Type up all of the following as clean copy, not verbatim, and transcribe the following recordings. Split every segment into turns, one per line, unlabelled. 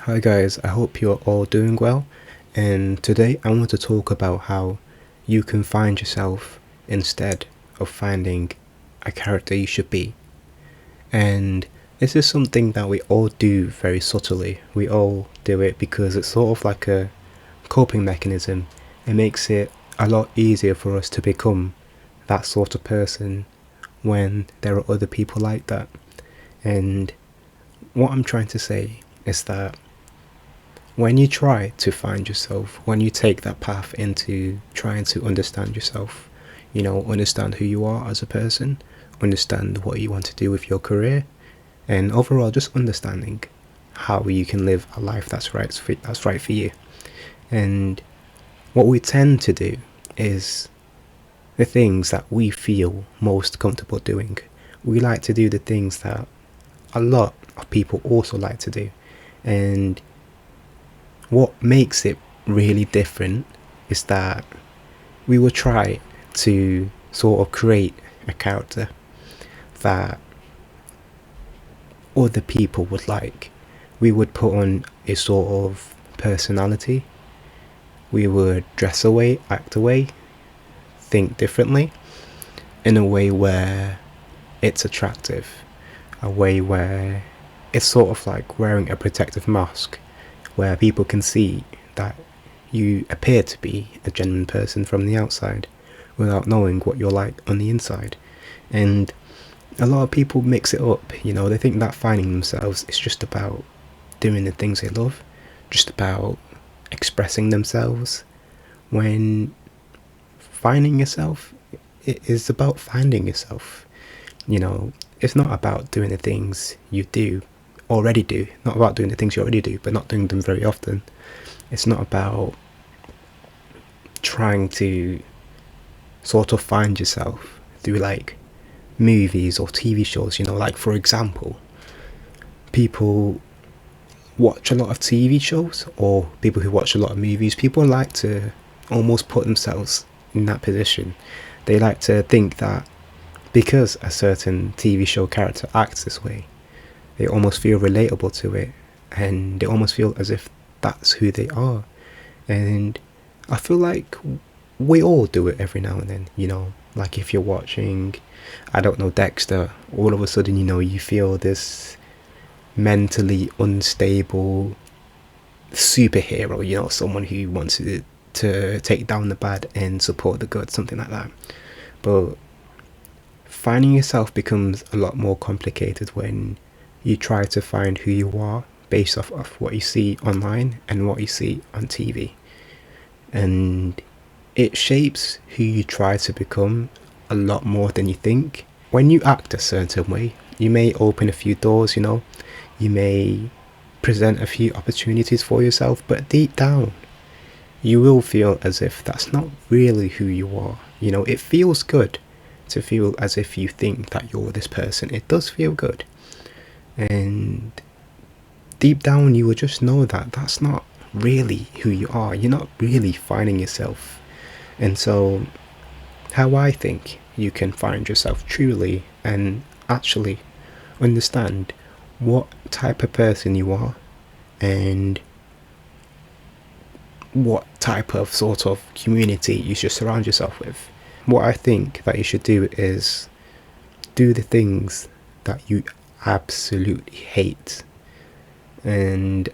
Hi guys, I hope you're all doing well. And today I want to talk about how you can find yourself instead of finding a character you should be. And this is something that we all do very subtly. We all do it because it's sort of like a coping mechanism. It makes it a lot easier for us to become that sort of person when there are other people like that. And what I'm trying to say is that when you try to find yourself, when you take that path into trying to understand yourself, understand who you are as a person, understand what you want to do with your career, and overall just understanding how you can live a life that's right for you. And what we tend to do is the things that we feel most comfortable doing. We like to do the things that a lot of people also like to do. And what makes it really different is that we will try to sort of create a character that other people would like. We would put on a sort of personality. We would dress away, act away, think differently in a way where it's attractive, a way where it's sort of like wearing a protective mask where people can see that you appear to be a genuine person from the outside without knowing what you're like on the inside. And a lot of people mix it up, they think that finding themselves is just about doing the things they love, just about expressing themselves, when finding yourself, it is about finding yourself. It's not about doing the things you already do, not about doing the things you already do, but not doing them very often. It's not about trying to sort of find yourself through like movies or TV shows, like for example, people watch a lot of TV shows or people who watch a lot of movies, people like to almost put themselves in that position. They like to think that because a certain TV show character acts this way, they almost feel relatable to it and they almost feel as if that's who they are. And I feel like we all do it every now and then, like if you're watching, I don't know, Dexter, all of a sudden, you feel this mentally unstable superhero, someone who wants to take down the bad and support the good, something like that. But finding yourself becomes a lot more complicated when you try to find who you are based off of what you see online and what you see on TV. And it shapes who you try to become a lot more than you think. When you act a certain way, you may open a few doors, you may present a few opportunities for yourself, but deep down, you will feel as if that's not really who you are. It feels good to feel as if you think that you're this person. It does feel good. And deep down, you will just know that that's not really who you are. You're not really finding yourself. And so, how I think you can find yourself truly and actually understand what type of person you are and what type of sort of community you should surround yourself with. What I think that you should do is do the things that you absolutely hate. And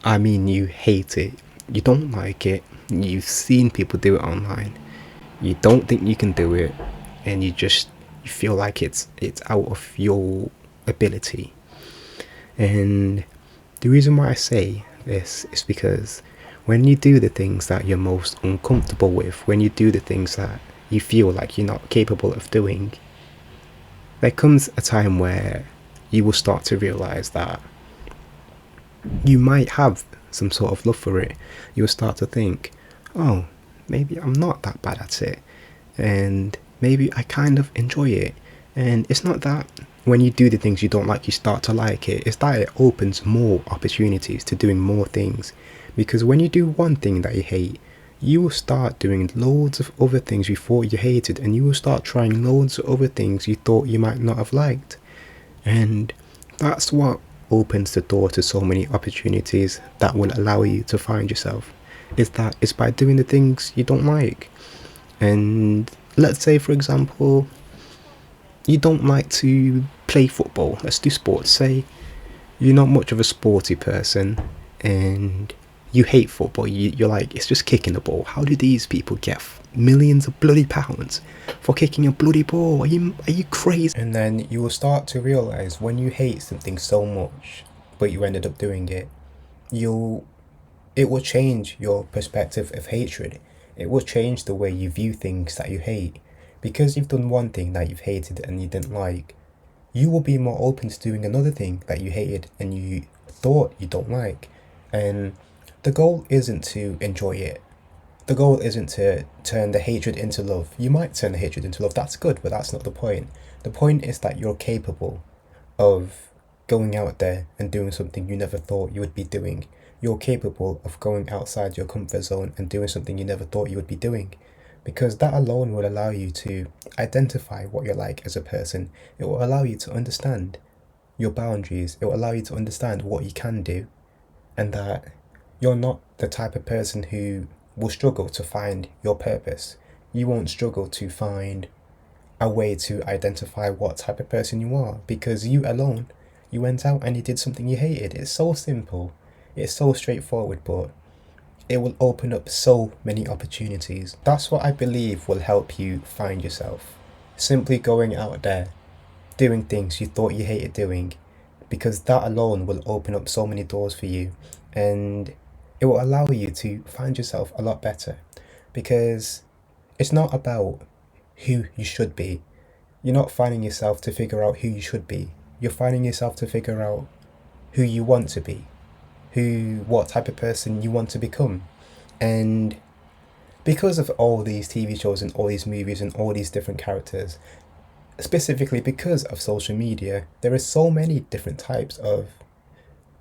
I mean, you hate it. You don't like it. You've seen people do it online. You don't think you can do it, and you feel like it's out of your ability. And the reason why I say this is because when you do the things that you're most uncomfortable with, when you do the things that you feel like you're not capable of doing, there comes a time where you will start to realize that you might have some sort of love for it. You'll start to think, oh, maybe I'm not that bad at it, and maybe I kind of enjoy it. And it's not that when you do the things you don't like, you start to like it. It's that it opens more opportunities to doing more things. Because when you do one thing that you hate, you will start doing loads of other things you thought you hated, and you will start trying loads of other things you thought you might not have liked. And that's what opens the door to so many opportunities that will allow you to find yourself is that it's by doing the things you don't like. And let's say, for example, you don't like to play football. Let's do sports. Say you're not much of a sporty person and you hate football. You're like, it's just kicking the ball. How do these people get millions of bloody pounds for kicking a bloody ball? Are you crazy? And then you will start to realize when you hate something so much, but you ended up doing it, it will change your perspective of hatred. It will change the way you view things that you hate. Because you've done one thing that you've hated and you didn't like, you will be more open to doing another thing that you hated and you thought you don't like. And the goal isn't to enjoy it. The goal isn't to turn the hatred into love. You might turn the hatred into love, that's good, but that's not the point. The point is that you're capable of going out there and doing something you never thought you would be doing. You're capable of going outside your comfort zone and doing something you never thought you would be doing. Because that alone will allow you to identify what you're like as a person. It will allow you to understand your boundaries. It will allow you to understand what you can do, and that you're not the type of person who will struggle to find your purpose. You won't struggle to find a way to identify what type of person you are, because you alone, you went out and you did something you hated. It's so simple. It's so straightforward, but it will open up so many opportunities. That's what I believe will help you find yourself. Simply going out there, doing things you thought you hated doing, because that alone will open up so many doors for you, and it will allow you to find yourself a lot better. Because it's not about who you should be. You're not finding yourself to figure out who you should be. You're finding yourself to figure out who you want to be. What type of person you want to become. And because of all these TV shows and all these movies and all these different characters, specifically because of social media, there are so many different types of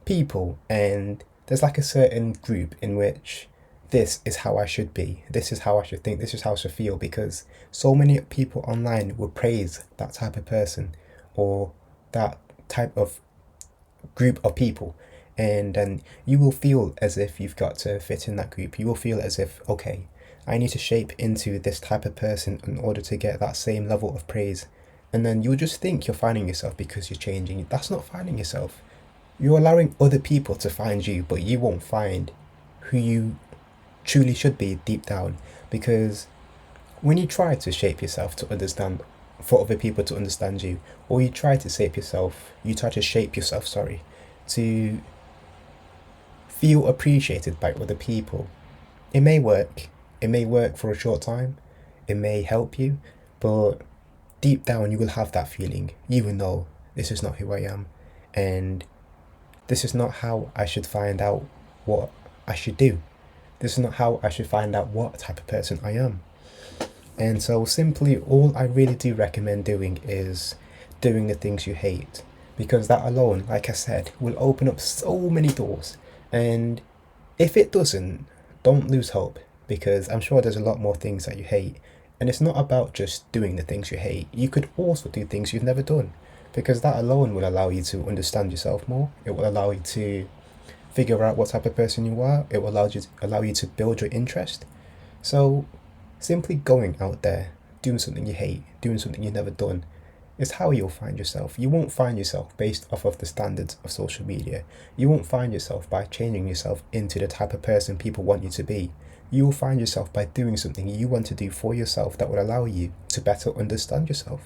people, and there's like a certain group in which this is how I should be, this is how I should think, this is how I should feel, because so many people online will praise that type of person or that type of group of people. And then you will feel as if you've got to fit in that group. You will feel as if, okay, I need to shape into this type of person in order to get that same level of praise. And then you'll just think you're finding yourself because you're changing. That's not finding yourself. You're allowing other people to find you, but you won't find who you truly should be deep down. Because when you try to shape yourself to understand, for other people to understand you, or you try to shape yourself, to feel appreciated by other people. It may work. It may work for a short time. It may help you, but deep down you will have that feeling, even though this is not who I am, and this is not how I should find out what I should do. This is not how I should find out what type of person I am. And so simply all I really do recommend doing is doing the things you hate, because that alone, like I said, will open up so many doors. And if it doesn't, don't lose hope, because I'm sure there's a lot more things that you hate. And it's not about just doing the things you hate. You could also do things you've never done, because that alone will allow you to understand yourself more. It will allow you to figure out what type of person you are. It will allow you to build your interest. So simply going out there, doing something you hate, doing something you've never done, is how you'll find yourself. You won't find yourself based off of the standards of social media. You won't find yourself by changing yourself into the type of person people want you to be. You will find yourself by doing something you want to do for yourself that will allow you to better understand yourself.